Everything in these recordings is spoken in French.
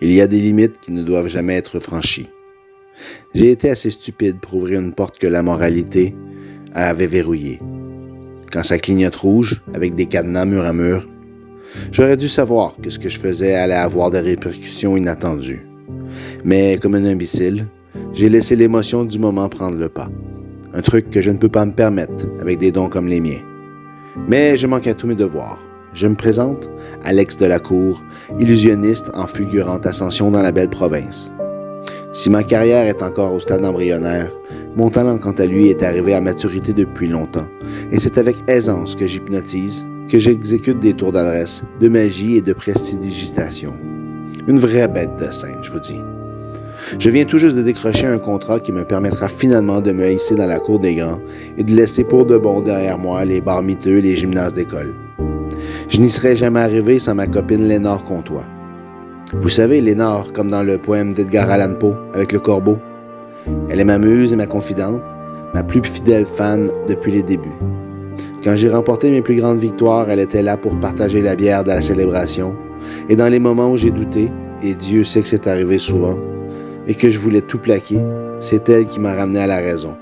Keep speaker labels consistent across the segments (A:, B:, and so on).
A: Il y a des limites qui ne doivent jamais être franchies. J'ai été assez stupide pour ouvrir une porte que la moralité avait verrouillée. Quand ça clignote rouge, avec des cadenas mur à mur, j'aurais dû savoir que ce que je faisais allait avoir des répercussions inattendues. Mais comme un imbécile, j'ai laissé l'émotion du moment prendre le pas. Un truc que je ne peux pas me permettre avec des dons comme les miens. Mais je manque à tous mes devoirs. Je me présente, Alex Delacour, illusionniste en fulgurante ascension dans la belle province. Si ma carrière est encore au stade embryonnaire, mon talent quant à lui est arrivé à maturité depuis longtemps, et c'est avec aisance que j'hypnotise, que j'exécute des tours d'adresse, de magie et de prestidigitation. Une vraie bête de scène, je vous dis. Je viens tout juste de décrocher un contrat qui me permettra finalement de me hisser dans la cour des grands et de laisser pour de bon derrière moi les bars miteux et les gymnases d'école. Je n'y serais jamais arrivé sans ma copine Lénore Comtois. Vous savez, Lénore, comme dans le poème d'Edgar Allan Poe, avec le corbeau. Elle est ma muse et ma confidente, ma plus fidèle fan depuis les débuts. Quand j'ai remporté mes plus grandes victoires, elle était là pour partager la bière de la célébration. Et dans les moments où j'ai douté, et Dieu sait que c'est arrivé souvent, et que je voulais tout plaquer, c'est elle qui m'a ramené à la raison.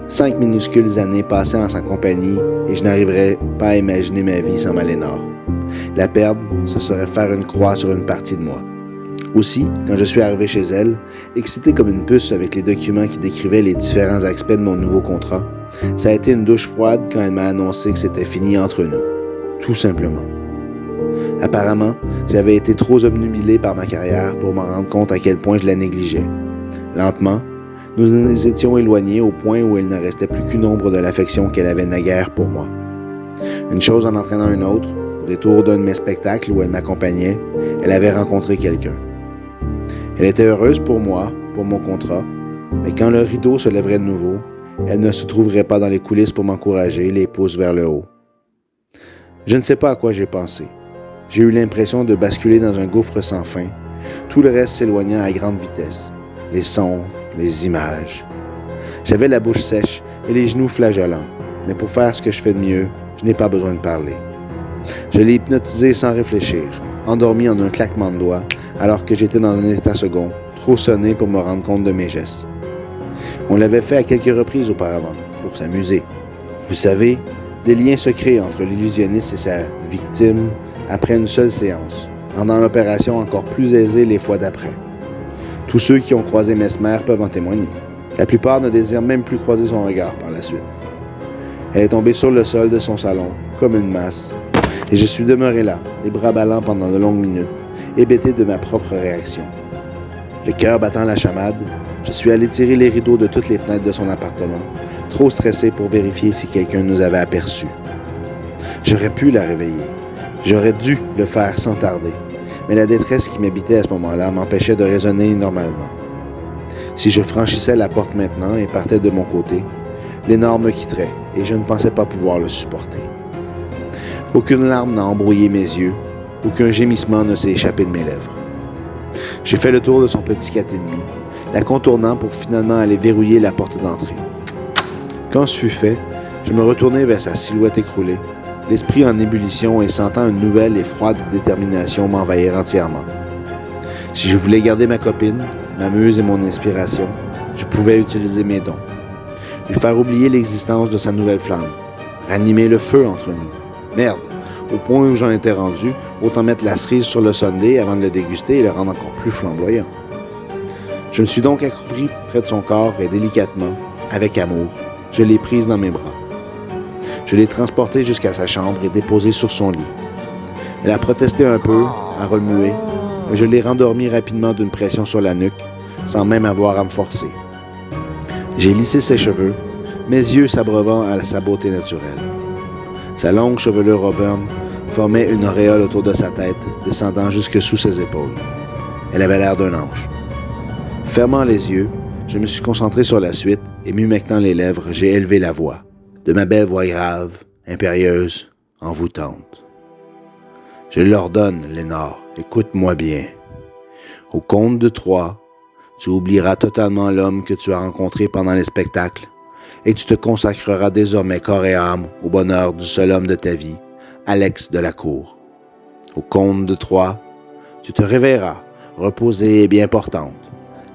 A: 5 minuscules années passées en sa compagnie et je n'arriverais pas à imaginer ma vie sans ma Lénore. La perdre, ce serait faire une croix sur une partie de moi. Aussi, quand je suis arrivé chez elle, excité comme une puce avec les documents qui décrivaient les différents aspects de mon nouveau contrat, ça a été une douche froide quand elle m'a annoncé que c'était fini entre nous. Tout simplement. Apparemment, j'avais été trop obnubilé par ma carrière pour me rendre compte à quel point je la négligeais. Lentement, nous nous étions éloignés au point où il ne restait plus qu'une ombre de l'affection qu'elle avait naguère pour moi. Une chose en entraînant une autre, au détour d'un de mes spectacles où elle m'accompagnait, elle avait rencontré quelqu'un. Elle était heureuse pour moi, pour mon contrat, mais quand le rideau se lèverait de nouveau, elle ne se trouverait pas dans les coulisses pour m'encourager, les pouces vers le haut. Je ne sais pas à quoi j'ai pensé. J'ai eu l'impression de basculer dans un gouffre sans fin, tout le reste s'éloignant à grande vitesse. Les sons, les images. J'avais la bouche sèche et les genoux flageolants, mais pour faire ce que je fais de mieux, je n'ai pas besoin de parler. Je l'ai hypnotisé sans réfléchir, endormi en un claquement de doigts, alors que j'étais dans un état second, trop sonné pour me rendre compte de mes gestes. On l'avait fait à quelques reprises auparavant, pour s'amuser. Vous savez, des liens se créent entre l'illusionniste et sa victime après une seule séance, rendant l'opération encore plus aisée les fois d'après. Tous ceux qui ont croisé Mesmer peuvent en témoigner. La plupart ne désirent même plus croiser son regard par la suite. Elle est tombée sur le sol de son salon, comme une masse, et je suis demeuré là, les bras ballants pendant de longues minutes, hébété de ma propre réaction. Le cœur battant la chamade, je suis allé tirer les rideaux de toutes les fenêtres de son appartement, trop stressé pour vérifier si quelqu'un nous avait aperçus. J'aurais pu la réveiller. J'aurais dû le faire sans tarder. Mais la détresse qui m'habitait à ce moment-là m'empêchait de raisonner normalement. Si je franchissais la porte maintenant et partais de mon côté, Lénore me quitterait et je ne pensais pas pouvoir le supporter. Aucune larme n'a embrouillé mes yeux, aucun gémissement ne s'est échappé de mes lèvres. J'ai fait le tour de son petit 4,5, la contournant pour finalement aller verrouiller la porte d'entrée. Quand ce fut fait, je me retournai vers sa silhouette écroulée, l'esprit en ébullition et sentant une nouvelle et froide détermination m'envahir entièrement. Si je voulais garder ma copine, ma muse et mon inspiration, je pouvais utiliser mes dons. Lui faire oublier l'existence de sa nouvelle flamme. Ranimer le feu entre nous. Merde, Au point où j'en étais rendu, autant mettre la cerise sur le sundae avant de le déguster et le rendre encore plus flamboyant. Je me suis donc accroupi près de son corps et délicatement, avec amour, je l'ai prise dans mes bras. Je l'ai transportée jusqu'à sa chambre et déposée sur son lit. Elle a protesté un peu, a remué, mais je l'ai rendormie rapidement d'une pression sur la nuque, sans même avoir à me forcer. J'ai lissé ses cheveux, mes yeux s'abreuvant à sa beauté naturelle. Sa longue chevelure auburn formait une auréole autour de sa tête, descendant jusque sous ses épaules. Elle avait l'air d'un ange. Fermant les yeux, je me suis concentré sur la suite et m'humectant les lèvres, j'ai élevé la voix. De ma belle voix grave, impérieuse, envoûtante. Je l'ordonne, Lénore, écoute-moi bien. Au compte de 3, tu oublieras totalement l'homme que tu as rencontré pendant les spectacles et tu te consacreras désormais corps et âme au bonheur du seul homme de ta vie, Alex Delacour. Au compte de 3, tu te réveilleras, reposée et bien portante,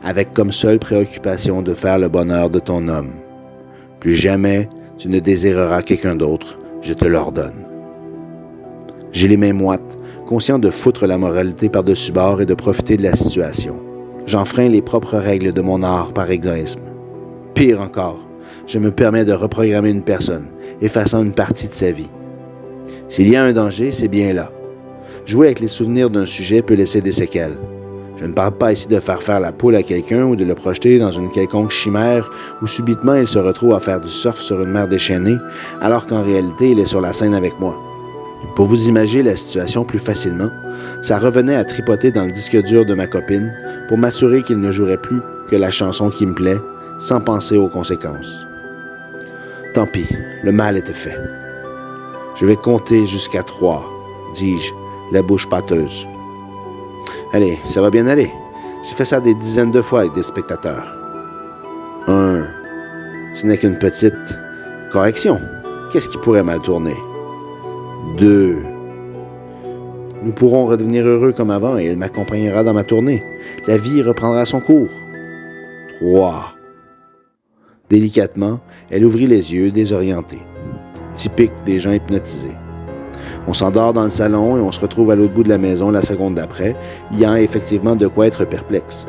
A: avec comme seule préoccupation de faire le bonheur de ton homme. Plus jamais tu ne désireras quelqu'un d'autre, je te l'ordonne. J'ai les mains moites, conscient de foutre la moralité par-dessus bord et de profiter de la situation. J'enfreins les propres règles de mon art par égoïsme. Pire encore, je me permets de reprogrammer une personne, effaçant une partie de sa vie. S'il y a un danger, c'est bien là. Jouer avec les souvenirs d'un sujet peut laisser des séquelles. Je ne parle pas ici de faire la poule à quelqu'un ou de le projeter dans une quelconque chimère où subitement il se retrouve à faire du surf sur une mer déchaînée, alors qu'en réalité il est sur la scène avec moi. Pour vous imaginer la situation plus facilement, ça revenait à tripoter dans le disque dur de ma copine pour m'assurer qu'il ne jouerait plus que la chanson qui me plaît, sans penser aux conséquences. Tant pis, le mal était fait. Je vais compter jusqu'à 3, dis-je, la bouche pâteuse. Allez, ça va bien aller. J'ai fait ça des dizaines de fois avec des spectateurs. 1. Ce n'est qu'une petite correction. Qu'est-ce qui pourrait mal tourner? 2. Nous pourrons redevenir heureux comme avant et il m'accompagnera dans ma tournée. La vie reprendra son cours. 3. Délicatement, elle ouvrit les yeux, désorientée. Typique des gens hypnotisés. On s'endort dans le salon et on se retrouve à l'autre bout de la maison la seconde d'après, ayant effectivement de quoi être perplexe.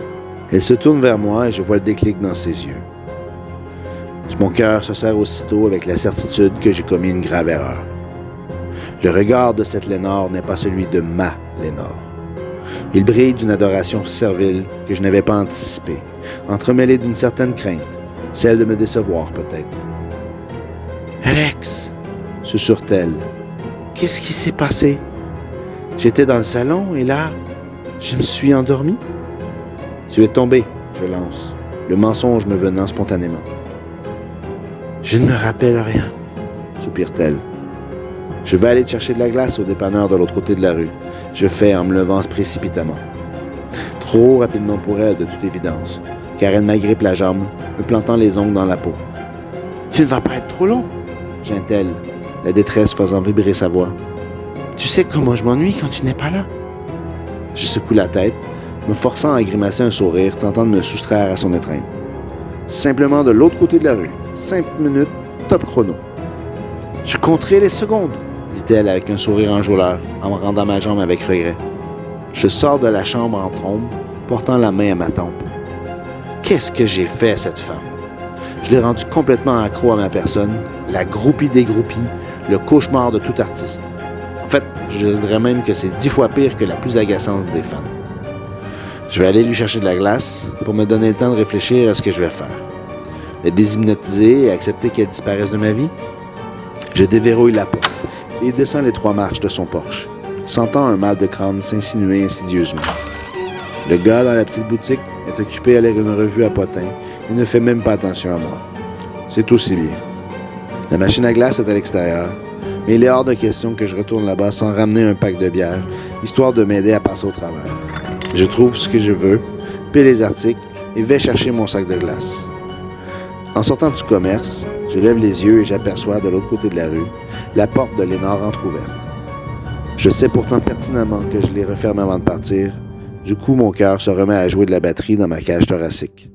A: Elle se tourne vers moi et je vois le déclic dans ses yeux. Mon cœur se serre aussitôt avec la certitude que j'ai commis une grave erreur. Le regard de cette Lénore n'est pas celui de ma Lénore. Il brille d'une adoration servile que je n'avais pas anticipée, entremêlée d'une certaine crainte, celle de me décevoir peut-être. « Alex !» susurre-t-elle. « Qu'est-ce qui s'est passé? J'étais dans le salon et là, je me suis endormi. »« Tu es tombé, je lance, le mensonge me venant spontanément. »« Je ne me rappelle rien, soupire-t-elle. » Je vais aller chercher de la glace au dépanneur de l'autre côté de la rue. Je fais en me levant précipitamment. Trop rapidement pour elle, de toute évidence, car elle m'agrippe la jambe, me plantant les ongles dans la peau. « Tu ne vas pas être trop long, » geint-elle, la détresse faisant vibrer sa voix. « Tu sais comment je m'ennuie quand tu n'es pas là. » Je secoue la tête, me forçant à grimacer un sourire, tentant de me soustraire à son étreinte. Simplement de l'autre côté de la rue. 5 minutes, top chrono. « Je compterai les secondes, » dit-elle avec un sourire enjôleur, en me rendant ma jambe avec regret. Je sors de la chambre en trombe, portant la main à ma tempe. Qu'est-ce que j'ai fait à cette femme? Je l'ai rendue complètement accro à ma personne, la groupie des groupies, le cauchemar de tout artiste. En fait, je dirais même que c'est 10 fois pire que la plus agaçante des fans. Je vais aller lui chercher de la glace pour me donner le temps de réfléchir à ce que je vais faire. La déshypnotiser et accepter qu'elle disparaisse de ma vie? Je déverrouille la porte et descends les 3 marches de son porche, sentant un mal de crâne s'insinuer insidieusement. Le gars dans la petite boutique est occupé à lire une revue à potins et ne fait même pas attention à moi. C'est aussi bien. La machine à glace est à l'extérieur, mais il est hors de question que je retourne là-bas sans ramener un pack de bière, histoire de m'aider à passer au travers. Je trouve ce que je veux, paie les articles et vais chercher mon sac de glace. En sortant du commerce, je lève les yeux et j'aperçois de l'autre côté de la rue la porte de Lénore entr'ouverte. Je sais pourtant pertinemment que je l'ai refermée avant de partir. Du coup, mon cœur se remet à jouer de la batterie dans ma cage thoracique.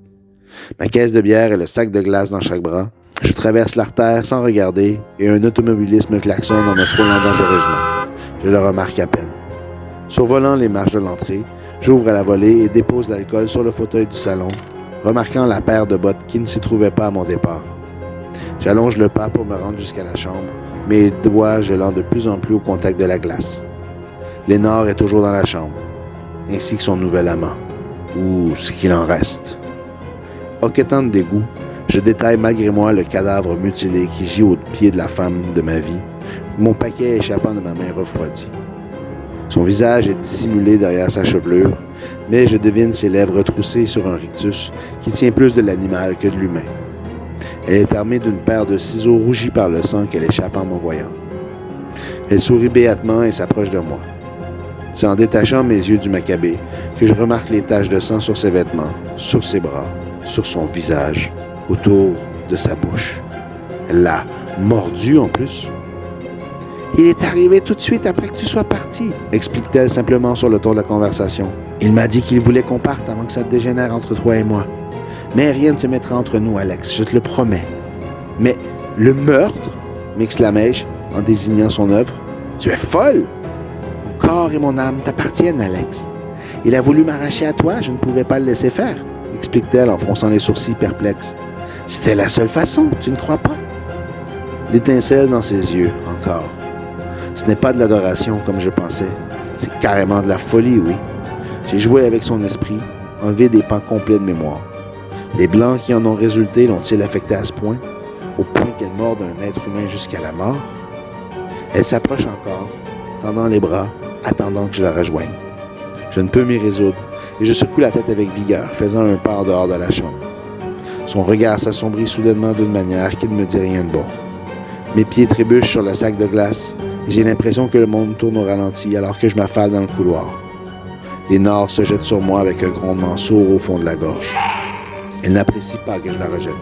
A: Ma caisse de bière et le sac de glace dans chaque bras. Je traverse l'artère sans regarder et un automobiliste me klaxonne en me frôlant dangereusement. Je le remarque à peine. Survolant les marches de l'entrée, j'ouvre à la volée et dépose l'alcool sur le fauteuil du salon, remarquant la paire de bottes qui ne s'y trouvait pas à mon départ. J'allonge le pas pour me rendre jusqu'à la chambre, mes doigts gelant de plus en plus au contact de la glace. Lénore est toujours dans la chambre, ainsi que son nouvel amant, ou ce qu'il en reste. Hoquetant de dégoût, je détaille malgré moi le cadavre mutilé qui gît au pied de la femme de ma vie, mon paquet échappant de ma main refroidie. Son visage est dissimulé derrière sa chevelure, mais je devine ses lèvres retroussées sur un rictus qui tient plus de l'animal que de l'humain. Elle est armée d'une paire de ciseaux rougis par le sang qu'elle échappe en me voyant. Elle sourit béatement et s'approche de moi. C'est en détachant mes yeux du macabé que je remarque les taches de sang sur ses vêtements, sur ses bras, sur son visage, autour de sa bouche. Elle l'a mordu en plus. « Il est arrivé tout de suite après que tu sois parti, » explique-t-elle simplement sur le ton de la conversation. « Il m'a dit qu'il voulait qu'on parte avant que ça dégénère entre toi et moi. Mais rien ne se mettra entre nous, Alex, je te le promets. »« Mais le meurtre ?» m'exclamai-je en désignant son œuvre. « Tu es folle! Mon corps et mon âme t'appartiennent, Alex. Il a voulu m'arracher à toi, je ne pouvais pas le laisser faire, » explique-t-elle en fronçant les sourcils perplexes. « C'était la seule façon, tu ne crois pas? » L'étincelle dans ses yeux, encore. Ce n'est pas de l'adoration comme je pensais. C'est carrément de la folie, oui. J'ai joué avec son esprit, enlevé des pans complets de mémoire. Les blancs qui en ont résulté l'ont-ils affecté à ce point, au point qu'elle morde un être humain jusqu'à la mort? Elle s'approche encore, tendant les bras, attendant que je la rejoigne. Je ne peux m'y résoudre, et je secoue la tête avec vigueur, faisant un pas en dehors de la chambre. Son regard s'assombrit soudainement d'une manière qui ne me dit rien de bon. Mes pieds trébuchent sur le sac de glace, et j'ai l'impression que le monde tourne au ralenti alors que je m'affale dans le couloir. Lénore se jette sur moi avec un grondement sourd au fond de la gorge. Elle n'apprécie pas que je la rejette,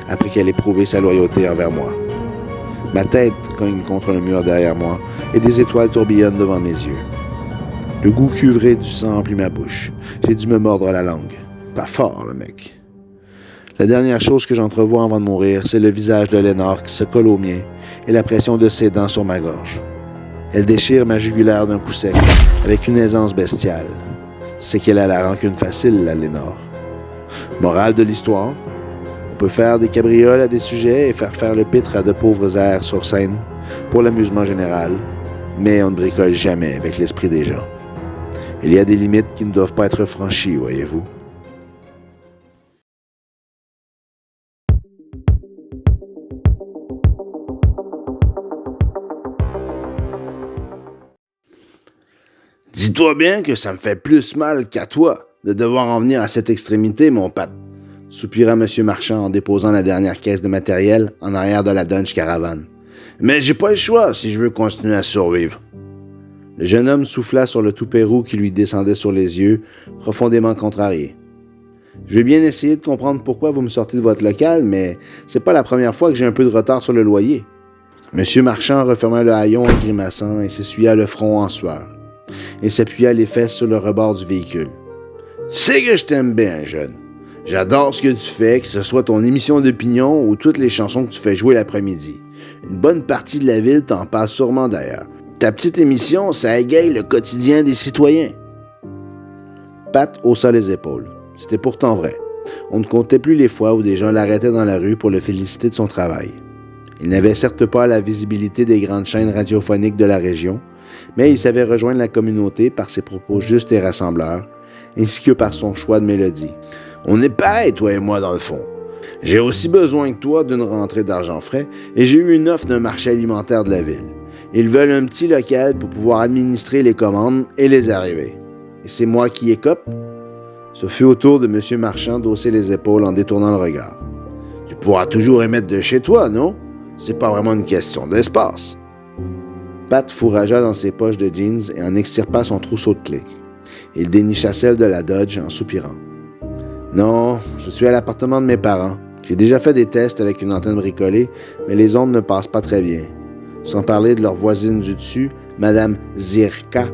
A: après qu'elle ait prouvé sa loyauté envers moi. Ma tête cogne contre le mur derrière moi, et des étoiles tourbillonnent devant mes yeux. Le goût cuivré du sang emplit ma bouche. J'ai dû me mordre la langue. Pas fort, le mec. La dernière chose que j'entrevois avant de mourir, c'est le visage de Lénore qui se colle au mien et la pression de ses dents sur ma gorge. Elle déchire ma jugulaire d'un coup sec, avec une aisance bestiale. C'est qu'elle a la rancune facile, la Lénore. Morale de l'histoire, on peut faire des cabrioles à des sujets et faire le pitre à de pauvres airs sur scène, pour l'amusement général, mais on ne bricole jamais avec l'esprit des gens. Il y a des limites qui ne doivent pas être franchies, voyez-vous. Dis-toi bien que ça me fait plus mal qu'à toi de devoir en venir à cette extrémité, mon Pat, soupira M. Marchand en déposant la dernière caisse de matériel en arrière de la Dodge Caravane. Mais j'ai pas le choix si je veux continuer à survivre. Le jeune homme souffla sur le toupet roux qui lui descendait sur les yeux, profondément contrarié. Je vais bien essayer de comprendre pourquoi vous me sortez de votre local, mais c'est pas la première fois que j'ai un peu de retard sur le loyer. M. Marchand referma le haillon en grimaçant et s'essuya le front en sueur, et s'appuya les fesses sur le rebord du véhicule. Tu sais que je t'aime bien, jeune. J'adore ce que tu fais, que ce soit ton émission d'opinion ou toutes les chansons que tu fais jouer l'après-midi. Une bonne partie de la ville t'en parle sûrement d'ailleurs. Ta petite émission, ça égaye le quotidien des citoyens. Pat haussa les épaules. C'était pourtant vrai. On ne comptait plus les fois où des gens l'arrêtaient dans la rue pour le féliciter de son travail. Il n'avait certes pas la visibilité des grandes chaînes radiophoniques de la région, mais il savait rejoindre la communauté par ses propos justes et rassembleurs, ainsi que par son choix de mélodie. On est pareil, toi et moi, dans le fond. J'ai aussi besoin que toi d'une rentrée d'argent frais et j'ai eu une offre d'un marché alimentaire de la ville. Ils veulent un petit local pour pouvoir administrer les commandes et les arrivées. Et c'est moi qui écope? Ce fut au tour de M. Marchand d'hausser les épaules en détournant le regard. Tu pourras toujours émettre de chez toi, non? C'est pas vraiment une question d'espace. Pat fourragea dans ses poches de jeans et en extirpa son trousseau de clés. Il dénicha celle de la Dodge en soupirant. Non, je suis à l'appartement de mes parents. J'ai déjà fait des tests avec une antenne bricolée, mais les ondes ne passent pas très bien. Sans parler de leur voisine du dessus, Madame Zirka,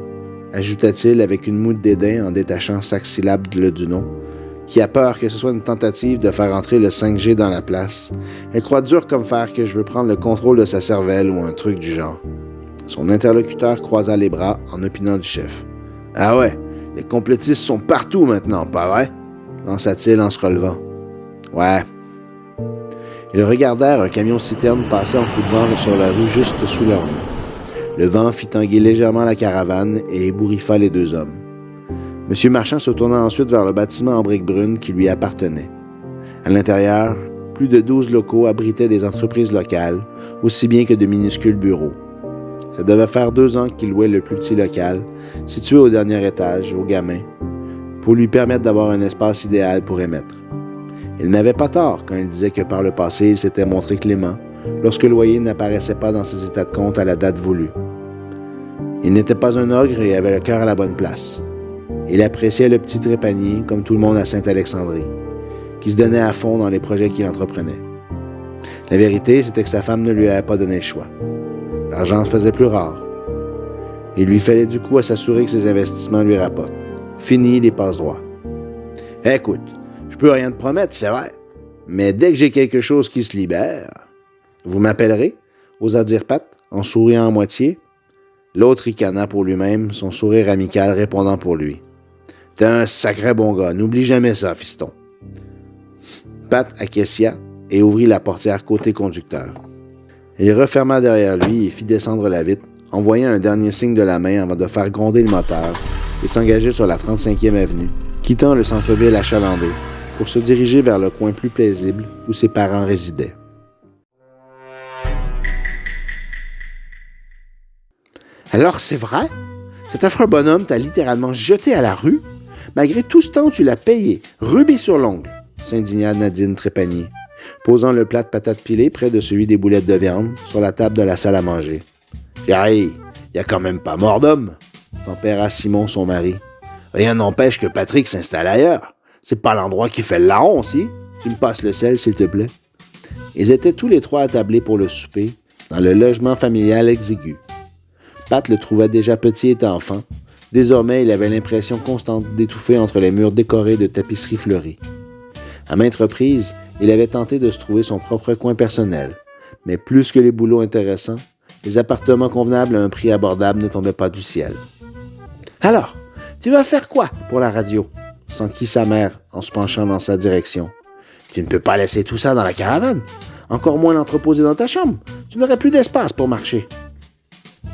A: ajouta-t-il avec une moue de dédain en détachant chaque syllabe du nom, qui a peur que ce soit une tentative de faire entrer le 5G dans la place. Elle croit dur comme fer que je veux prendre le contrôle de sa cervelle ou un truc du genre. Son interlocuteur croisa les bras en opinant du chef. « Ah ouais, les complotistes sont partout maintenant, pas vrai? » lança-t-il en se relevant. « Ouais. » Ils regardèrent un camion-citerne passer en coup de vent sur la rue juste sous leur nez. Le vent fit tanguer légèrement la caravane et ébouriffa les deux hommes. M. Marchand se tourna ensuite vers le bâtiment en briques brunes qui lui appartenait. À l'intérieur, plus de 12 locaux abritaient des entreprises locales, aussi bien que de minuscules bureaux. Ça devait faire 2 ans qu'il louait le plus petit local, situé au dernier étage, au gamin, pour lui permettre d'avoir un espace idéal pour émettre. Il n'avait pas tort quand il disait que par le passé, il s'était montré clément lorsque le loyer n'apparaissait pas dans ses états de compte à la date voulue. Il n'était pas un ogre et avait le cœur à la bonne place. Il appréciait le petit trépanier, comme tout le monde à Sainte-Alexandrie, qui se donnait à fond dans les projets qu'il entreprenait. La vérité, c'était que sa femme ne lui avait pas donné le choix. L'argent se faisait plus rare. Il lui fallait du coup à s'assurer que ses investissements lui rapportent. Fini les passe-droits. « Écoute, je peux rien te promettre, c'est vrai, mais dès que j'ai quelque chose qui se libère, vous m'appellerez ?» osa dire Pat, en souriant à moitié. L'autre ricana pour lui-même, son sourire amical répondant pour lui. « T'es un sacré bon gars, n'oublie jamais ça, fiston. » Pat acquiescia et ouvrit la portière côté conducteur. Il referma derrière lui et fit descendre la vitre, envoyant un dernier signe de la main avant de faire gronder le moteur et s'engager sur la 35e avenue, quittant le centre-ville achalandé pour se diriger vers le coin plus paisible où ses parents résidaient. « Alors c'est vrai? Cet affreux bonhomme t'a littéralement jeté à la rue? Malgré tout ce temps, tu l'as payé, rubis sur l'ongle !» s'indigna Nadine Trépanier, posant le plat de patates pilées près de celui des boulettes de viande sur la table de la salle à manger. « Chérie, y a quand même pas mort d'homme !» tempéra Simon, son mari. « Rien n'empêche que Patrick s'installe ailleurs. C'est pas l'endroit qui fait le larron, si? Tu me passes le sel, s'il te plaît. » Ils étaient tous les trois attablés pour le souper, dans le logement familial exigu. Pat le trouvait déjà petit et enfant. Désormais, il avait l'impression constante d'étouffer entre les murs décorés de tapisseries fleuries. À maintes reprises, il avait tenté de se trouver son propre coin personnel, mais plus que les boulots intéressants, les appartements convenables à un prix abordable ne tombaient pas du ciel. « Alors, tu vas faire quoi pour la radio? » s'enquit sa mère en se penchant dans sa direction. « Tu ne peux pas laisser tout ça dans la caravane, encore moins l'entreposer dans ta chambre. Tu n'aurais plus d'espace pour marcher. »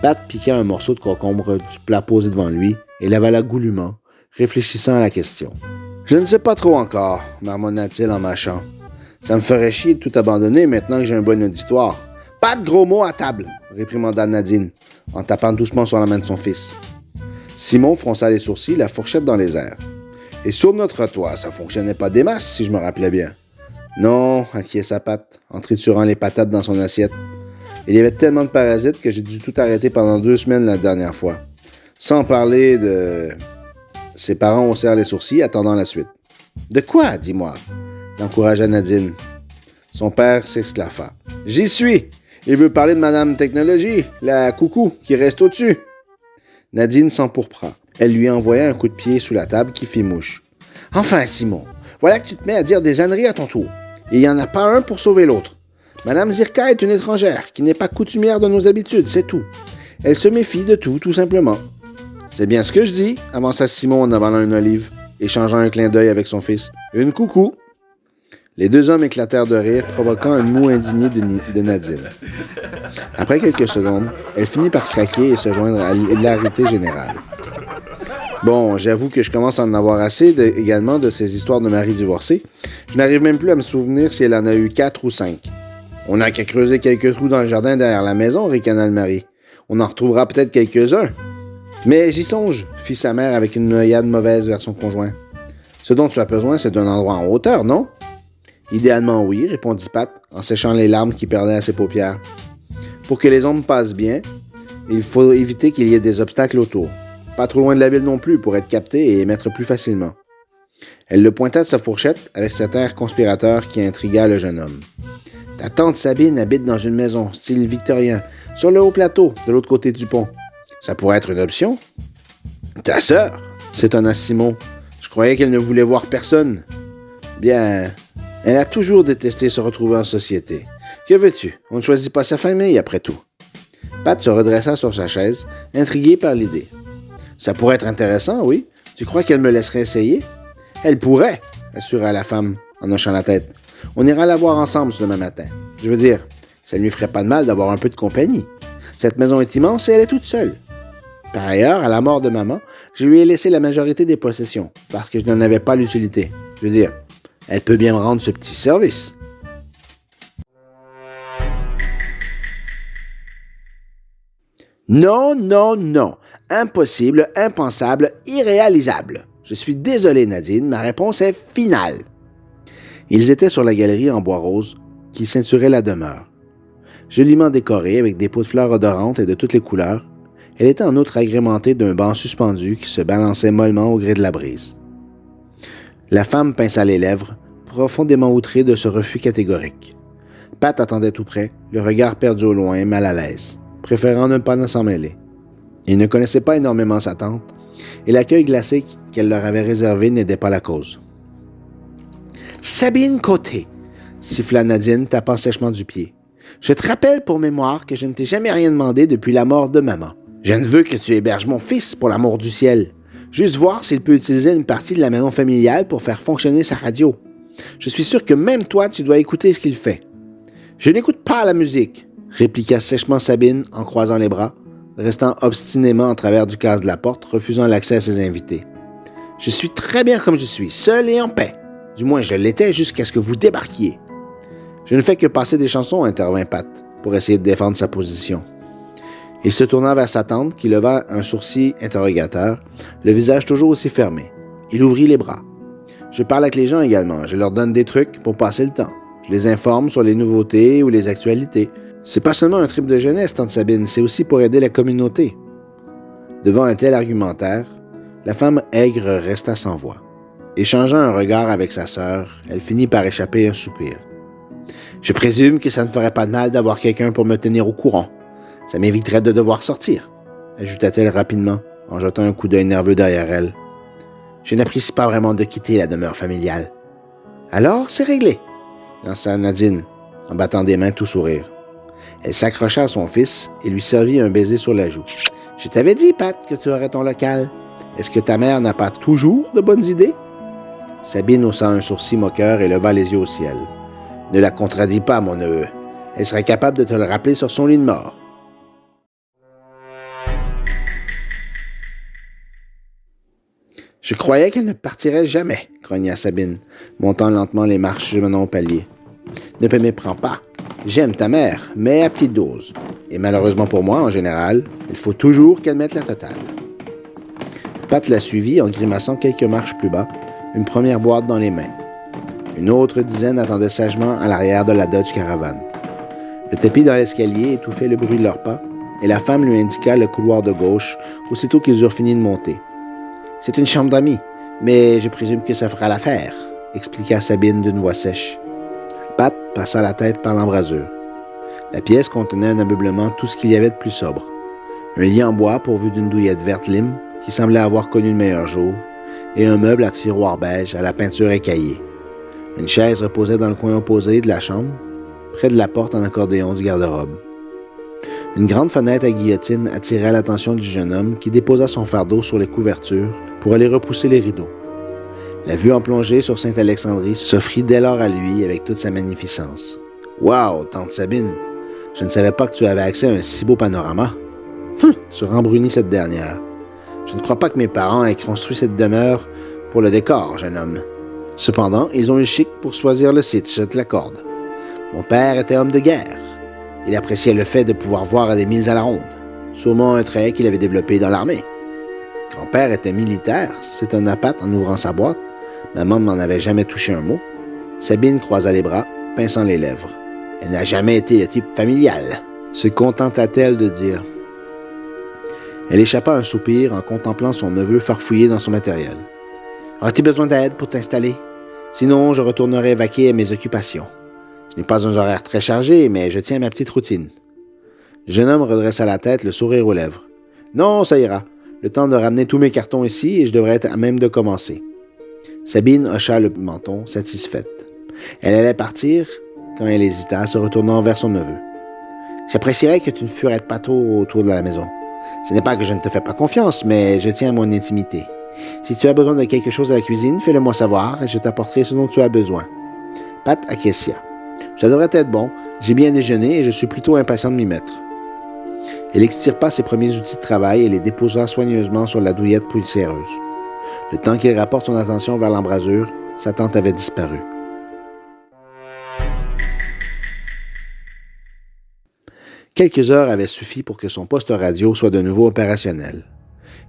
A: Pat piqua un morceau de concombre du plat posé devant lui et l'avala goulûment, réfléchissant à la question. « Je ne sais pas trop encore, » marmonna-t-il en mâchant. « Ça me ferait chier de tout abandonner maintenant que j'ai un bon auditoire. »« Pas de gros mots à table !» réprimanda Nadine, en tapant doucement sur la main de son fils. Simon fronça les sourcils, la fourchette dans les airs. « Et sur notre toit, ça fonctionnait pas des masses, si je me rappelais bien. »« Non, » acquiesça Pat, en triturant les patates dans son assiette. « Il y avait tellement de parasites que j'ai dû tout arrêter pendant 2 semaines la dernière fois. Sans parler de... » Ses parents haussèrent les sourcils, attendant la suite. « De quoi, dis-moi » l'encouragea Nadine. Son père s'esclaffa. « J'y suis! Il veut parler de Madame Technologie, la coucou, qui reste au-dessus. » Nadine s'empourpra. Elle lui envoya un coup de pied sous la table qui fit mouche. « Enfin, Simon, voilà que tu te mets à dire des âneries à ton tour. Il n'y en a pas un pour sauver l'autre. Madame Zirka est une étrangère qui n'est pas coutumière de nos habitudes, c'est tout. Elle se méfie de tout, tout simplement. » « C'est bien ce que je dis, » avança Simon en avalant une olive, échangeant un clin d'œil avec son fils. « Une coucou. » Les 2 hommes éclatèrent de rire, provoquant un mot indigné de Nadine. Après quelques secondes, elle finit par craquer et se joindre à l'hilarité générale. Bon, j'avoue que je commence à en avoir assez également de ces histoires de maris divorcés. Je n'arrive même plus à me souvenir si elle en a eu 4 ou 5. On n'a qu'à creuser quelques trous dans le jardin derrière la maison, ricana le mari. On en retrouvera peut-être quelques-uns. Mais j'y songe, fit sa mère avec une œillade mauvaise vers son conjoint. Ce dont tu as besoin, c'est d'un endroit en hauteur, non? Idéalement oui, répondit Pat, en séchant les larmes qui perlaient à ses paupières. Pour que les ombres passent bien, il faut éviter qu'il y ait des obstacles autour. Pas trop loin de la ville non plus pour être capté et émettre plus facilement. Elle le pointa de sa fourchette avec cet air conspirateur qui intrigua le jeune homme. Ta tante Sabine habite dans une maison, style victorien, sur le haut plateau, de l'autre côté du pont. Ça pourrait être une option. Ta sœur, s'étonna Simon. Je croyais qu'elle ne voulait voir personne. Bien, elle a toujours détesté se retrouver en société. Que veux-tu? On ne choisit pas sa famille, après tout. Pat se redressa sur sa chaise, intrigué par l'idée. « Ça pourrait être intéressant, oui. Tu crois qu'elle me laisserait essayer? »« Elle pourrait, » assura la femme en hochant la tête. « On ira la voir ensemble ce demain matin. Je veux dire, ça ne lui ferait pas de mal d'avoir un peu de compagnie. Cette maison est immense et elle est toute seule. Par ailleurs, à la mort de maman, je lui ai laissé la majorité des possessions, parce que je n'en avais pas l'utilité. Je veux dire, elle peut bien me rendre ce petit service. » Non, non, non. Impossible, impensable, irréalisable. Je suis désolé, Nadine, ma réponse est finale. Ils étaient sur la galerie en bois rose qui ceinturait la demeure. Joliment décorée avec des pots de fleurs odorantes et de toutes les couleurs, elle était en outre agrémentée d'un banc suspendu qui se balançait mollement au gré de la brise. La femme pinça les lèvres, profondément outrée de ce refus catégorique. Pat attendait tout près, le regard perdu au loin, mal à l'aise, préférant ne pas s'en mêler. Il ne connaissait pas énormément sa tante, et l'accueil glacé qu'elle leur avait réservé n'aidait pas la cause. « Sabine Côté !» siffla Nadine, tapant sèchement du pied. « Je te rappelle pour mémoire que je ne t'ai jamais rien demandé depuis la mort de maman. Je ne veux que tu héberges mon fils, pour l'amour du ciel. Juste voir s'il peut utiliser une partie de la maison familiale pour faire fonctionner sa radio. Je suis sûr que même toi, tu dois écouter ce qu'il fait. »« Je n'écoute pas la musique !» répliqua sèchement Sabine en croisant les bras, restant obstinément en travers du casse de la porte, refusant l'accès à ses invités. « Je suis très bien comme je suis, seul et en paix. Du moins, je l'étais jusqu'à ce que vous débarquiez. »« Je ne fais que passer des chansons, » intervint Pat, pour essayer de défendre sa position. Il se tourna vers sa tante, qui leva un sourcil interrogateur, le visage toujours aussi fermé. Il ouvrit les bras. « Je parle avec les gens également, je leur donne des trucs pour passer le temps. Je les informe sur les nouveautés ou les actualités. C'est pas seulement un trip de jeunesse, tante Sabine, c'est aussi pour aider la communauté. » Devant un tel argumentaire, la femme aigre resta sans voix. Échangeant un regard avec sa sœur, elle finit par échapper un soupir. « Je présume que ça ne ferait pas de mal d'avoir quelqu'un pour me tenir au courant. Ça m'éviterait de devoir sortir, » ajouta-t-elle rapidement, en jetant un coup d'œil nerveux derrière elle. « Je n'apprécie pas vraiment de quitter la demeure familiale. »« Alors, c'est réglé, » lança Nadine, en battant des mains tout sourire. Elle s'accrocha à son fils et lui servit un baiser sur la joue. « Je t'avais dit, Pat, que tu aurais ton local. Est-ce que ta mère n'a pas toujours de bonnes idées? » Sabine haussa un sourcil moqueur et leva les yeux au ciel. « Ne la contredis pas, mon neveu. Elle serait capable de te le rappeler sur son lit de mort. » « Je croyais qu'elle ne partirait jamais, » grogna Sabine, montant lentement les marches menant au palier. « Ne me méprends pas. J'aime ta mère, mais à petite dose. Et malheureusement pour moi, en général, il faut toujours qu'elle mette la totale. » Pat la suivit en grimaçant quelques marches plus bas, une première boîte dans les mains. Une autre dizaine attendait sagement à l'arrière de la Dodge Caravane. Le tapis dans l'escalier étouffait le bruit de leurs pas, et la femme lui indiqua le couloir de gauche aussitôt qu'ils eurent fini de monter. « C'est une chambre d'amis, mais je présume que ça fera l'affaire, » expliqua Sabine d'une voix sèche. Pat passa la tête par l'embrasure. La pièce contenait un ameublement tout ce qu'il y avait de plus sobre. Un lit en bois pourvu d'une douillette verte lime qui semblait avoir connu de meilleurs jours, et un meuble à tiroir beige à la peinture écaillée. Une chaise reposait dans le coin opposé de la chambre, près de la porte en accordéon du garde-robe. Une grande fenêtre à guillotine attirait l'attention du jeune homme qui déposa son fardeau sur les couvertures pour aller repousser les rideaux. La vue en plongée sur Sainte-Alexandrie s'offrit dès lors à lui avec toute sa magnificence. « Wow, tante Sabine, je ne savais pas que tu avais accès à un si beau panorama. » se rembrunit cette dernière. « Je ne crois pas que mes parents aient construit cette demeure pour le décor, jeune homme. Cependant, ils ont eu le chic pour choisir le site, je te l'accorde. Mon père était homme de guerre. Il appréciait le fait de pouvoir voir des mises à la ronde, sûrement un trait qu'il avait développé dans l'armée. Grand-père était militaire, s'étonna Pat en ouvrant sa boîte. Maman n'en avait jamais touché un mot. Sabine croisa les bras, pinçant les lèvres. Elle n'a jamais été le type familial, se contenta-t-elle de dire. Elle échappa un soupir en contemplant son neveu farfouiller dans son matériel. « Aurais-tu besoin d'aide pour t'installer? Sinon, je retournerai vaquer à mes occupations. Je n'ai pas un horaire très chargé, mais je tiens à ma petite routine. » Le jeune homme redressa la tête, le sourire aux lèvres. « Non, ça ira. Le temps de ramener tous mes cartons ici et je devrais être à même de commencer. » Sabine hocha le menton, satisfaite. Elle allait partir quand elle hésita, se retournant vers son neveu. « J'apprécierais que tu ne furettes pas trop autour de la maison. Ce n'est pas que je ne te fais pas confiance, mais je tiens à mon intimité. Si tu as besoin de quelque chose à la cuisine, fais-le moi savoir et je t'apporterai ce dont tu as besoin. Pat acquiescia. Ça devrait être bon. J'ai bien déjeuné et je suis plutôt impatient de m'y mettre. Elle extirpa ses premiers outils de travail et les déposa soigneusement sur la douillette poussiéreuse. Le temps qu'il rapporte son attention vers l'embrasure, sa tante avait disparu. Quelques heures avaient suffi pour que son poste radio soit de nouveau opérationnel.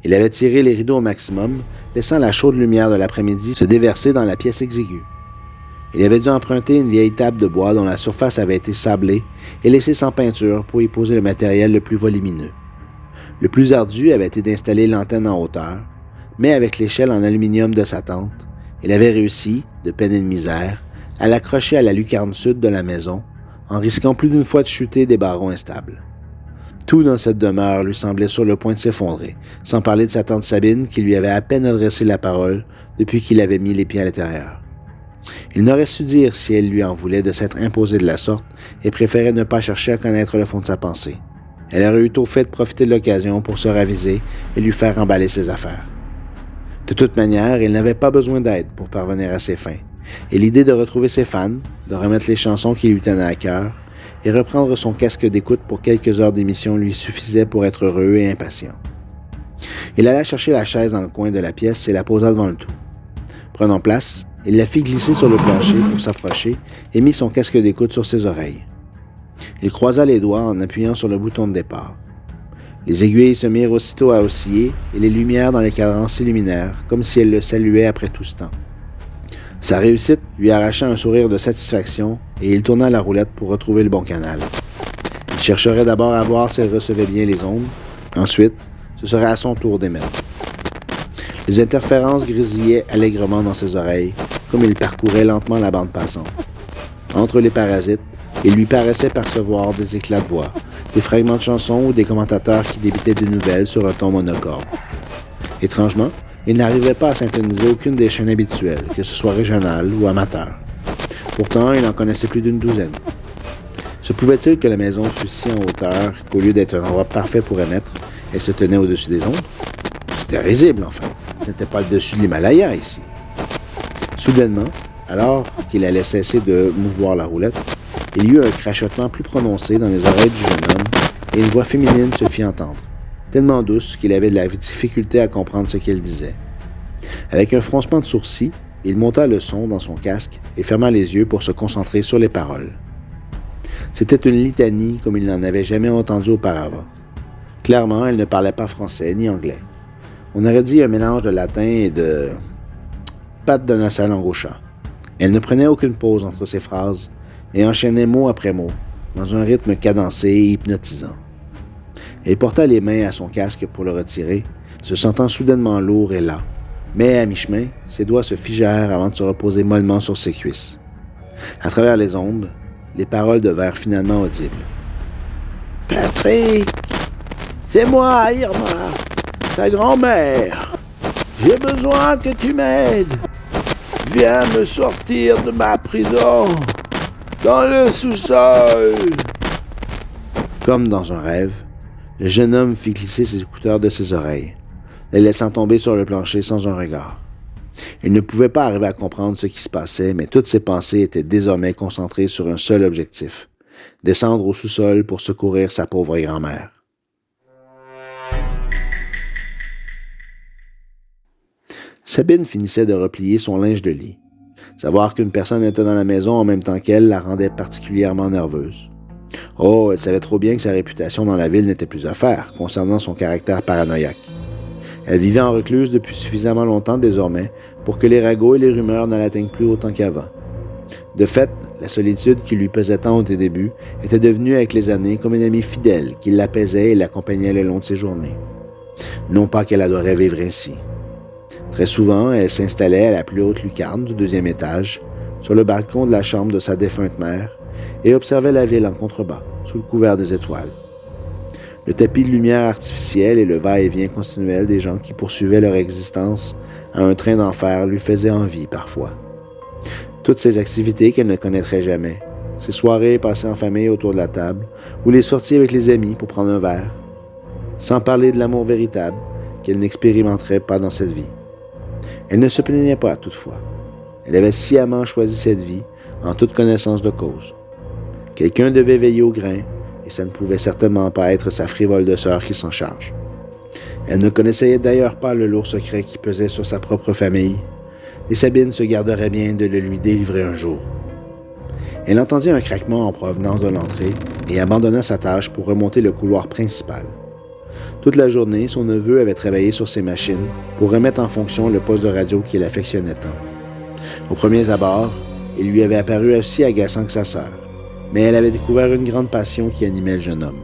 A: Il avait tiré les rideaux au maximum, laissant la chaude lumière de l'après-midi se déverser dans la pièce exiguë. Il avait dû emprunter une vieille table de bois dont la surface avait été sablée et laissée sans peinture pour y poser le matériel le plus volumineux. Le plus ardu avait été d'installer l'antenne en hauteur, mais avec l'échelle en aluminium de sa tante, il avait réussi, de peine et de misère, à l'accrocher à la lucarne sud de la maison, en risquant plus d'une fois de chuter des barreaux instables. Tout dans cette demeure lui semblait sur le point de s'effondrer, sans parler de sa tante Sabine qui lui avait à peine adressé la parole depuis qu'il avait mis les pieds à l'intérieur. Il n'aurait su dire si elle lui en voulait de s'être imposée de la sorte et préférait ne pas chercher à connaître le fond de sa pensée. Elle aurait eu tôt fait de profiter de l'occasion pour se raviser et lui faire emballer ses affaires. De toute manière, il n'avait pas besoin d'aide pour parvenir à ses fins, et l'idée de retrouver ses fans, de remettre les chansons qui lui tenaient à cœur, et reprendre son casque d'écoute pour quelques heures d'émission lui suffisait pour être heureux et impatient. Il alla chercher la chaise dans le coin de la pièce et la posa devant le tout. Prenant place, il la fit glisser sur le plancher pour s'approcher et mit son casque d'écoute sur ses oreilles. Il croisa les doigts en appuyant sur le bouton de départ. Les aiguilles se mirent aussitôt à osciller et les lumières dans les cadrans s'illuminèrent, comme si elles le saluaient après tout ce temps. Sa réussite lui arracha un sourire de satisfaction et il tourna la roulette pour retrouver le bon canal. Il chercherait d'abord à voir si elle recevait bien les ondes. Ensuite, ce serait à son tour d'émettre. Les interférences grésillaient allègrement dans ses oreilles, comme il parcourait lentement la bande passante. Entre les parasites, il lui paraissait percevoir des éclats de voix, des fragments de chansons ou des commentateurs qui débitaient de nouvelles sur un ton monocorde. Étrangement, il n'arrivait pas à syntoniser aucune des chaînes habituelles, que ce soit régionale ou amateur. Pourtant, il en connaissait plus d'une douzaine. Se pouvait-il que la maison fût si en hauteur qu'au lieu d'être un endroit parfait pour émettre, elle se tenait au-dessus des ondes? C'était risible, enfin. Ce n'était pas le dessus de l'Himalaya, ici. Soudainement, alors qu'il allait cesser de mouvoir la roulette, il y eut un crachotement plus prononcé dans les oreilles du jeune homme et une voix féminine se fit entendre, tellement douce qu'il avait de la difficulté à comprendre ce qu'elle disait. Avec un froncement de sourcils, il monta le son dans son casque et ferma les yeux pour se concentrer sur les paroles. C'était une litanie comme il n'en avait jamais entendu auparavant. Clairement, elle ne parlait pas français ni anglais. On aurait dit un mélange de latin et de... Pat donna sa langue au chat. Elle ne prenait aucune pause entre ses phrases et enchaînait mot après mot, dans un rythme cadencé et hypnotisant. Elle porta les mains à son casque pour le retirer, se sentant soudainement lourd et las. Mais à mi-chemin, ses doigts se figèrent avant de se reposer mollement sur ses cuisses. À travers les ondes, les paroles devinrent finalement audibles. « Patrick, c'est moi, Irma, ta grand-mère. J'ai besoin que tu m'aides. Viens me sortir de ma prison, dans le sous-sol. » Comme dans un rêve, le jeune homme fit glisser ses écouteurs de ses oreilles, les laissant tomber sur le plancher sans un regard. Il ne pouvait pas arriver à comprendre ce qui se passait, mais toutes ses pensées étaient désormais concentrées sur un seul objectif, descendre au sous-sol pour secourir sa pauvre grand-mère. Sabine finissait de replier son linge de lit. Savoir qu'une personne était dans la maison en même temps qu'elle la rendait particulièrement nerveuse. Oh, elle savait trop bien que sa réputation dans la ville n'était plus à faire, concernant son caractère paranoïaque. Elle vivait en recluse depuis suffisamment longtemps désormais pour que les ragots et les rumeurs ne l'atteignent plus autant qu'avant. De fait, la solitude qui lui pesait tant au début était devenue avec les années comme une amie fidèle qui l'apaisait et l'accompagnait le long de ses journées. Non pas qu'elle adorait vivre ainsi. Très souvent, elle s'installait à la plus haute lucarne du 2e étage, sur le balcon de la chambre de sa défunte mère, et observait la ville en contrebas, sous le couvert des étoiles. Le tapis de lumière artificielle et le va-et-vient continuel des gens qui poursuivaient leur existence à un train d'enfer lui faisaient envie parfois. Toutes ces activités qu'elle ne connaîtrait jamais, ses soirées passées en famille autour de la table, ou les sorties avec les amis pour prendre un verre, sans parler de l'amour véritable qu'elle n'expérimenterait pas dans cette vie. Elle ne se plaignait pas, toutefois. Elle avait sciemment choisi cette vie en toute connaissance de cause. Quelqu'un devait veiller au grain, et ça ne pouvait certainement pas être sa frivole de sœur qui s'en charge. Elle ne connaissait d'ailleurs pas le lourd secret qui pesait sur sa propre famille, et Sabine se garderait bien de le lui délivrer un jour. Elle entendit un craquement en provenance de l'entrée et abandonna sa tâche pour remonter le couloir principal. Toute la journée, son neveu avait travaillé sur ses machines pour remettre en fonction le poste de radio qu'il affectionnait tant. Aux premiers abords, il lui avait apparu aussi agaçant que sa sœur, mais elle avait découvert une grande passion qui animait le jeune homme.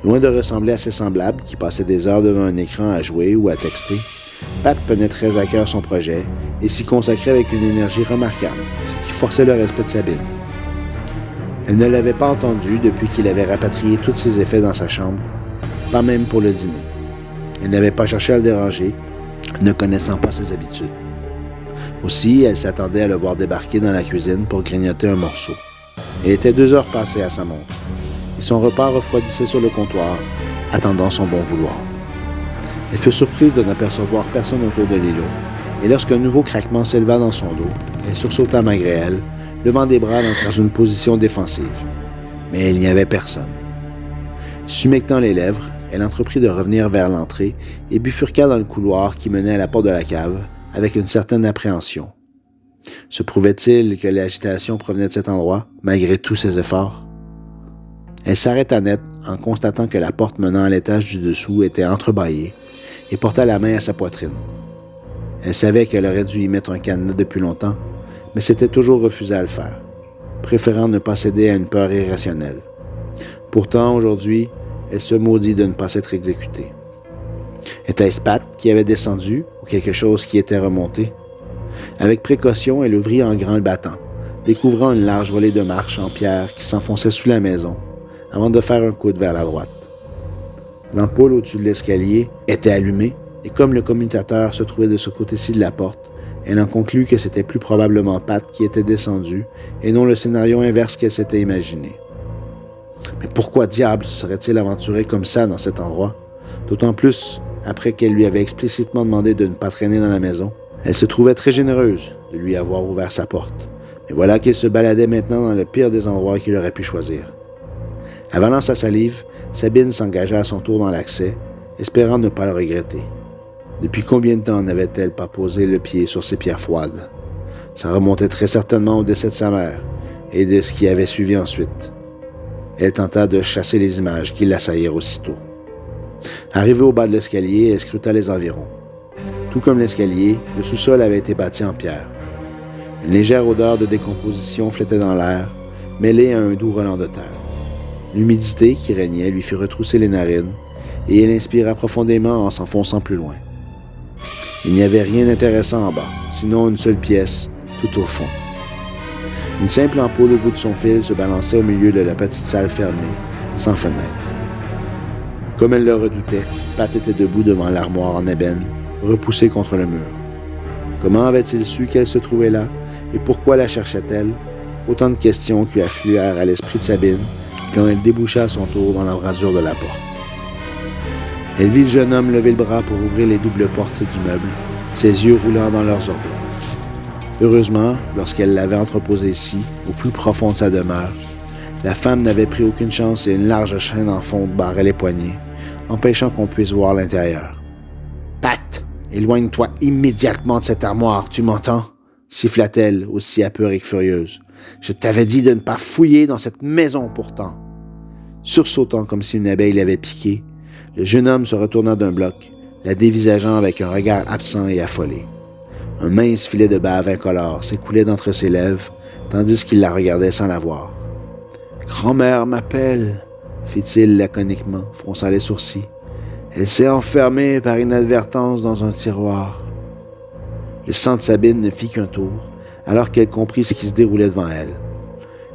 A: Loin de ressembler à ses semblables qui passaient des heures devant un écran à jouer ou à texter, Pat prenait très à cœur son projet et s'y consacrait avec une énergie remarquable, ce qui forçait le respect de Sabine. Elle ne l'avait pas entendu depuis qu'il avait rapatrié tous ses effets dans sa chambre, pas même pour le dîner. Elle n'avait pas cherché à le déranger, ne connaissant pas ses habitudes. Aussi, elle s'attendait à le voir débarquer dans la cuisine pour grignoter un morceau. Il était 2 heures passées à sa montre, et son repas refroidissait sur le comptoir, attendant son bon vouloir. Elle fut surprise de n'apercevoir personne autour de l'îlot, et lorsqu'un nouveau craquement s'éleva dans son dos, elle sursauta malgré elle, levant des bras dans une position défensive. Mais il n'y avait personne. S'humectant les lèvres, elle entreprit de revenir vers l'entrée et bifurqua dans le couloir qui menait à la porte de la cave avec une certaine appréhension. Se prouvait-il que l'agitation provenait de cet endroit, malgré tous ses efforts? Elle s'arrêta net en constatant que la porte menant à l'étage du dessous était entrebâillée et porta la main à sa poitrine. Elle savait qu'elle aurait dû y mettre un cadenas depuis longtemps, mais s'était toujours refusée à le faire, préférant ne pas céder à une peur irrationnelle. Pourtant, aujourd'hui, elle se maudit de ne pas s'être exécutée. Était-ce Pat qui avait descendu ou quelque chose qui était remonté? Avec précaution, elle ouvrit en grand le battant, découvrant une large volée de marches en pierre qui s'enfonçait sous la maison, avant de faire un coude vers la droite. L'ampoule au-dessus de l'escalier était allumée, et comme le commutateur se trouvait de ce côté-ci de la porte, elle en conclut que c'était plus probablement Pat qui était descendu, et non le scénario inverse qu'elle s'était imaginé. Mais pourquoi diable se serait-il aventuré comme ça dans cet endroit? D'autant plus après qu'elle lui avait explicitement demandé de ne pas traîner dans la maison. Elle se trouvait très généreuse de lui avoir ouvert sa porte. Mais voilà qu'il se baladait maintenant dans le pire des endroits qu'il aurait pu choisir. Avalant sa salive, Sabine s'engagea à son tour dans l'accès, espérant ne pas le regretter. Depuis combien de temps n'avait-elle pas posé le pied sur ces pierres froides? Ça remontait très certainement au décès de sa mère et de ce qui avait suivi ensuite. Elle tenta de chasser les images qui l'assaillirent aussitôt. Arrivée au bas de l'escalier, elle scruta les environs. Tout comme l'escalier, le sous-sol avait été bâti en pierre. Une légère odeur de décomposition flottait dans l'air, mêlée à un doux relent de terre. L'humidité qui régnait lui fit retrousser les narines, et elle inspira profondément en s'enfonçant plus loin. Il n'y avait rien d'intéressant en bas, sinon une seule pièce, tout au fond. Une simple ampoule au bout de son fil se balançait au milieu de la petite salle fermée, sans fenêtre. Comme elle le redoutait, Pat était debout devant l'armoire en ébène, repoussée contre le mur. Comment avait-il su qu'elle se trouvait là, et pourquoi la cherchait-elle? Autant de questions qui affluèrent à l'esprit de Sabine quand elle déboucha à son tour dans l'embrasure de la porte. Elle vit le jeune homme lever le bras pour ouvrir les doubles portes du meuble, ses yeux roulant dans leurs orbites. Heureusement, lorsqu'elle l'avait entreposé ici, au plus profond de sa demeure, la femme n'avait pris aucune chance et une large chaîne en fonte barrait les poignets, empêchant qu'on puisse voir l'intérieur. « Pat, éloigne-toi immédiatement de cette armoire, tu m'entends? » siffla-t-elle, aussi apeurée que furieuse. « Je t'avais dit de ne pas fouiller dans cette maison pourtant. » Sursautant comme si une abeille l'avait piqué, le jeune homme se retourna d'un bloc, la dévisageant avec un regard absent et affolé. Un mince filet de bave incolore s'écoulait d'entre ses lèvres, tandis qu'il la regardait sans la voir. « Grand-mère m'appelle, » fit-il laconiquement, fronçant les sourcils. « Elle s'est enfermée par inadvertance dans un tiroir. » Le sang de Sabine ne fit qu'un tour, alors qu'elle comprit ce qui se déroulait devant elle.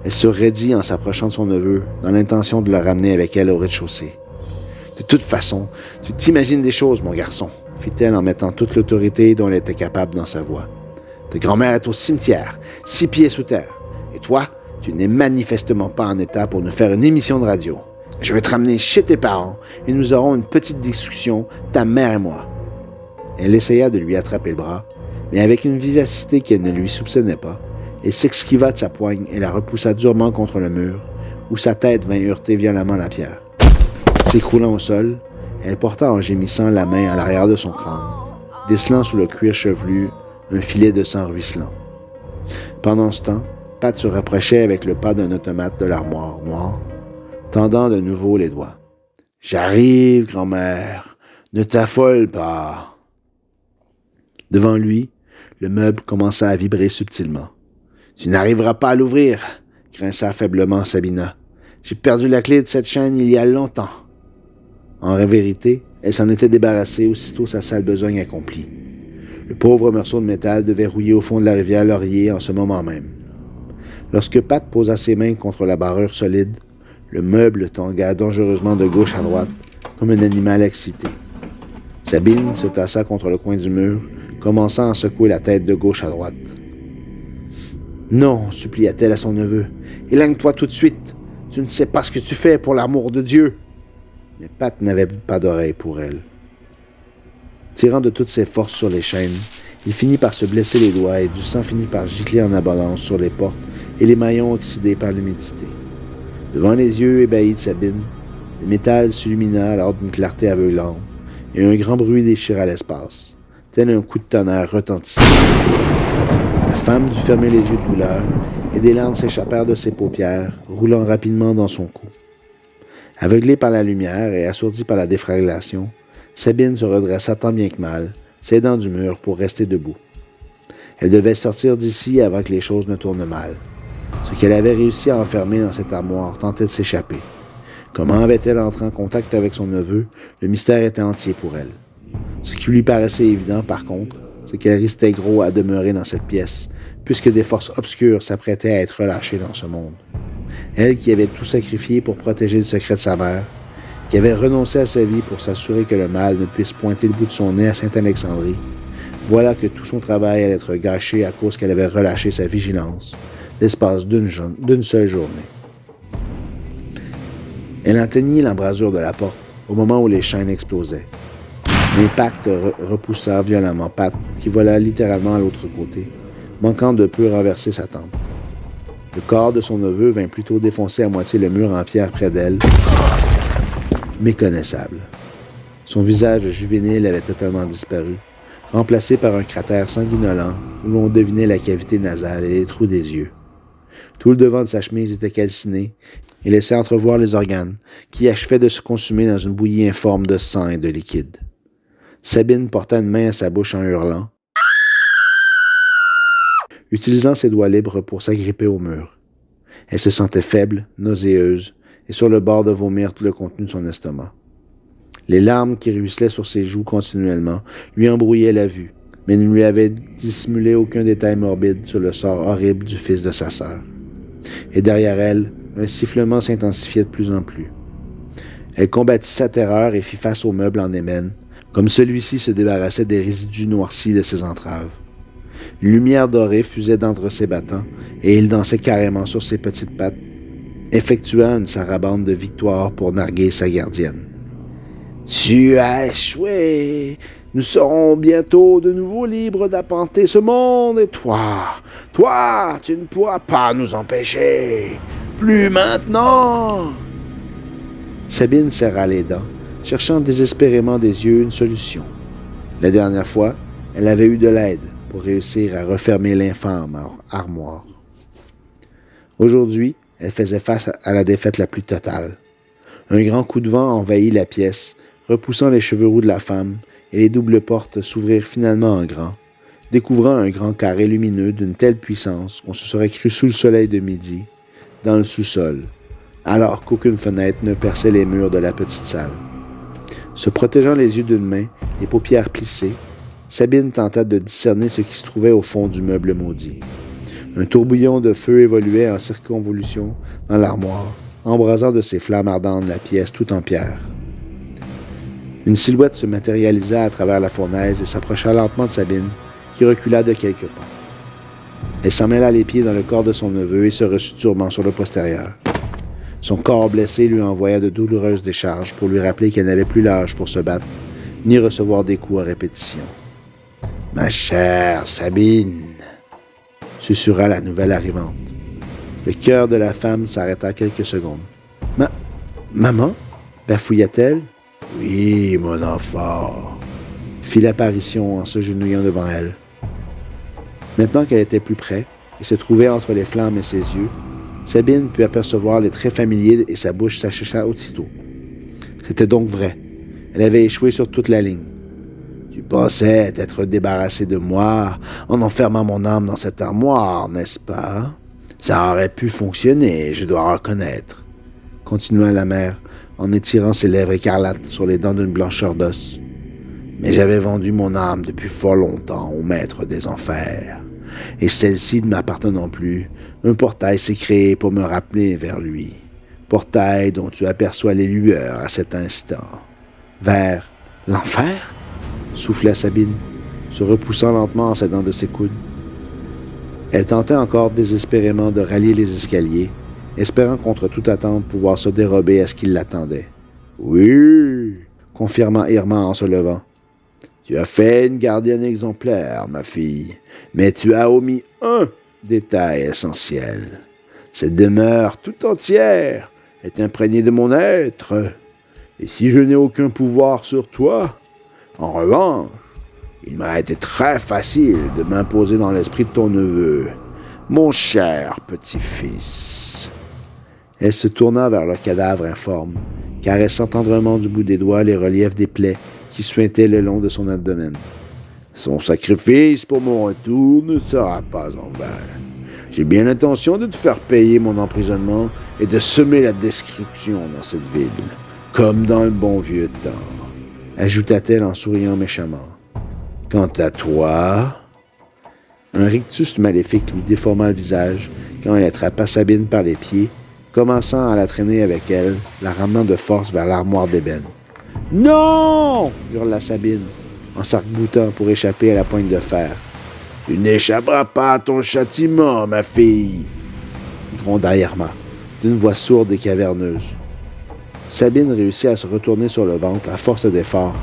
A: Elle se raidit en s'approchant de son neveu, dans l'intention de le ramener avec elle au rez-de-chaussée. « De toute façon, tu t'imagines des choses, mon garçon, » fit-elle en mettant toute l'autorité dont elle était capable dans sa voix. « Ta grand-mère est au cimetière, 6 pieds sous terre. Et toi, Tu n'es manifestement pas en état pour nous faire une émission de radio. Je vais te ramener chez tes parents et nous aurons une petite discussion, ta mère et moi. » Elle essaya de lui attraper le bras, mais avec une vivacité qu'elle ne lui soupçonnait pas, elle s'esquiva de sa poigne et la repoussa durement contre le mur, où sa tête vint heurter violemment la pierre. S'écroulant au sol, elle porta en gémissant la main à l'arrière de son crâne, décelant sous le cuir chevelu un filet de sang ruisselant. Pendant ce temps, Pat se rapprochait avec le pas d'un automate de l'armoire noire, tendant de nouveau les doigts. « J'arrive, grand-mère, ne t'affole pas. » Devant lui, le meuble commença à vibrer subtilement. « Tu n'arriveras pas à l'ouvrir, » grinça faiblement Sabina. « J'ai perdu la clé de cette chaîne il y a longtemps. » En vérité, elle s'en était débarrassée aussitôt sa sale besogne accomplie. Le pauvre morceau de métal devait rouiller au fond de la rivière Laurier en ce moment même. Lorsque Pat posa ses mains contre la barrure solide, le meuble tangua dangereusement de gauche à droite, comme un animal excité. Sabine se tassa contre le coin du mur, commençant à secouer la tête de gauche à droite. « Non, supplia-t-elle à son neveu, éloigne-toi tout de suite. Tu ne sais pas ce que tu fais, pour l'amour de Dieu. » Mais Pat n'avait pas d'oreille pour elle. Tirant de toutes ses forces sur les chaînes, il finit par se blesser les doigts et du sang finit par gicler en abondance sur les portes et les maillons oxydés par l'humidité. Devant les yeux ébahis de Sabine, le métal s'illumina lors d'une clarté aveuglante et un grand bruit déchira l'espace, tel un coup de tonnerre retentissant. La femme dut fermer les yeux de douleur et des larmes s'échappèrent de ses paupières, roulant rapidement dans son cou. Aveuglée par la lumière et assourdie par la déflagration, Sabine se redressa tant bien que mal, s'aidant du mur pour rester debout. Elle devait sortir d'ici avant que les choses ne tournent mal. Ce qu'elle avait réussi à enfermer dans cette armoire tentait de s'échapper. Comment avait-elle entré en contact avec son neveu? Le mystère était entier pour elle. Ce qui lui paraissait évident, par contre, c'est qu'elle risquait gros à demeurer dans cette pièce, puisque des forces obscures s'apprêtaient à être relâchées dans ce monde. Elle qui avait tout sacrifié pour protéger le secret de sa mère, qui avait renoncé à sa vie pour s'assurer que le mal ne puisse pointer le bout de son nez à Sainte-Alexandrie, voilà que tout son travail allait être gâché à cause qu'elle avait relâché sa vigilance, l'espace d'une seule journée. Elle atteignit l'embrasure de la porte au moment où les chaînes explosaient. L'impact repoussa violemment Pat, qui vola littéralement à l'autre côté, manquant de peu renverser sa tente. Le corps de son neveu vint plutôt défoncer à moitié le mur en pierre près d'elle, méconnaissable. Son visage juvénile avait totalement disparu, remplacé par un cratère sanguinolent où l'on devinait la cavité nasale et les trous des yeux. Tout le devant de sa chemise était calciné et laissait entrevoir les organes, qui achevaient de se consumer dans une bouillie informe de sang et de liquide. Sabine porta une main à sa bouche en hurlant, utilisant ses doigts libres pour s'agripper au mur. Elle se sentait faible, nauséeuse, et sur le bord de vomir tout le contenu de son estomac. Les larmes qui ruisselaient sur ses joues continuellement lui embrouillaient la vue, mais ne lui avaient dissimulé aucun détail morbide sur le sort horrible du fils de sa sœur. Et derrière elle, un sifflement s'intensifiait de plus en plus. Elle combattit sa terreur et fit face au meuble en ébène, comme celui-ci se débarrassait des résidus noircis de ses entraves. Une lumière dorée fusait d'entre ses battants, et il dansait carrément sur ses petites pattes, effectuant une sarabande de victoire pour narguer sa gardienne. « Tu as échoué! Nous serons bientôt de nouveau libres d'apporter ce monde, et toi, tu ne pourras pas nous empêcher! Plus maintenant! » Sabine serra les dents, cherchant désespérément des yeux une solution. La dernière fois, elle avait eu de l'aide pour réussir à refermer l'infâme armoire. Aujourd'hui, elle faisait face à la défaite la plus totale. Un grand coup de vent envahit la pièce, repoussant les cheveux roux de la femme, et les doubles portes s'ouvrirent finalement en grand, découvrant un grand carré lumineux d'une telle puissance qu'on se serait cru sous le soleil de midi, dans le sous-sol, alors qu'aucune fenêtre ne perçait les murs de la petite salle. Se protégeant les yeux d'une main, les paupières plissées, Sabine tenta de discerner ce qui se trouvait au fond du meuble maudit. Un tourbillon de feu évoluait en circonvolution dans l'armoire, embrasant de ses flammes ardentes la pièce tout en pierre. Une silhouette se matérialisa à travers la fournaise et s'approcha lentement de Sabine, qui recula de quelques pas. Elle s'emmêla les pieds dans le corps de son neveu et se reçut durement sur le postérieur. Son corps blessé lui envoya de douloureuses décharges pour lui rappeler qu'elle n'avait plus l'âge pour se battre, ni recevoir des coups à répétition. « Ma chère Sabine !» susurra la nouvelle arrivante. Le cœur de la femme s'arrêta quelques secondes. « Maman ?» bafouilla-t-elle. « Oui, mon enfant !» fit l'apparition en se genouillant devant elle. Maintenant qu'elle était plus près et se trouvait entre les flammes et ses yeux, Sabine put apercevoir les traits familiers et sa bouche s'achècha aussitôt. C'était donc vrai. Elle avait échoué sur toute la ligne. « Tu pensais t'être débarrassé de moi en enfermant mon âme dans cette armoire, n'est-ce pas? Ça aurait pu fonctionner, je dois reconnaître. » continua la mère en étirant ses lèvres écarlates sur les dents d'une blancheur d'os. « Mais j'avais vendu mon âme depuis fort longtemps au maître des enfers. Et celle-ci ne m'appartenant plus, un portail s'est créé pour me rappeler vers lui. Portail dont tu aperçois les lueurs à cet instant. Vers l'enfer? Souffla Sabine, se repoussant lentement en s'aidant de ses coudes. Elle tentait encore désespérément de rallier les escaliers, espérant contre toute attente pouvoir se dérober à ce qui l'attendait. « Oui, » confirma Irma en se levant. « Tu as fait une gardienne exemplaire, ma fille, mais tu as omis un détail essentiel. Cette demeure tout entière est imprégnée de mon être, et si je n'ai aucun pouvoir sur toi, en revanche, il m'a été très facile de m'imposer dans l'esprit de ton neveu, mon cher petit-fils. » Elle se tourna vers le cadavre informe, caressant tendrement du bout des doigts les reliefs des plaies qui suintaient le long de son abdomen. « Son sacrifice pour mon retour ne sera pas en vain. J'ai bien l'intention de te faire payer mon emprisonnement et de semer la destruction dans cette ville, comme dans le bon vieux temps. » ajouta-t-elle en souriant méchamment. « Quant à toi... » Un rictus maléfique lui déforma le visage quand elle attrapa Sabine par les pieds, commençant à la traîner avec elle, la ramenant de force vers l'armoire d'ébène. « Non !» hurla Sabine, en s'arc-boutant pour échapper à la poigne de fer. « Tu n'échapperas pas à ton châtiment, ma fille !» gronda Irma, d'une voix sourde et caverneuse. Sabine réussit à se retourner sur le ventre à force d'effort,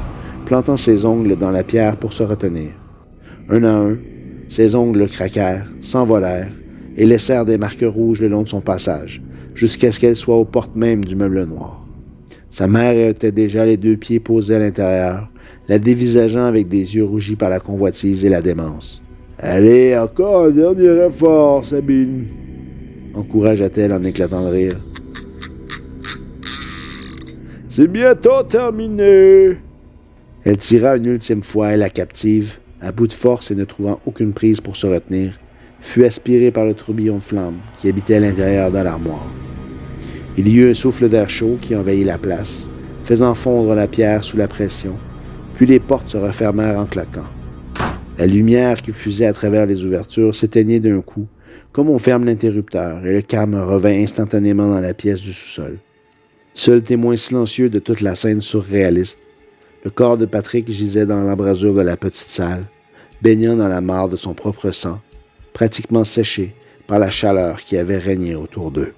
A: plantant ses ongles dans la pierre pour se retenir. Un à un, ses ongles craquèrent, s'envolèrent et laissèrent des marques rouges le long de son passage, jusqu'à ce qu'elle soit aux portes même du meuble noir. Sa mère était déjà les deux pieds posés à l'intérieur, la dévisageant avec des yeux rougis par la convoitise et la démence. « Allez, encore un dernier effort, Sabine !» encouragea-t-elle en éclatant de rire. « C'est bientôt terminé !» Elle tira une ultime fois et la captive, à bout de force et ne trouvant aucune prise pour se retenir, fut aspirée par le tourbillon de flammes qui habitait à l'intérieur de l'armoire. Il y eut un souffle d'air chaud qui envahit la place, faisant fondre la pierre sous la pression, puis les portes se refermèrent en claquant. La lumière qui fusait à travers les ouvertures s'éteignait d'un coup, comme on ferme l'interrupteur, et le calme revint instantanément dans la pièce du sous-sol. Seul témoin silencieux de toute la scène surréaliste, le corps de Patrick gisait dans l'embrasure de la petite salle, baignant dans la mare de son propre sang, pratiquement séché par la chaleur qui avait régné autour d'eux.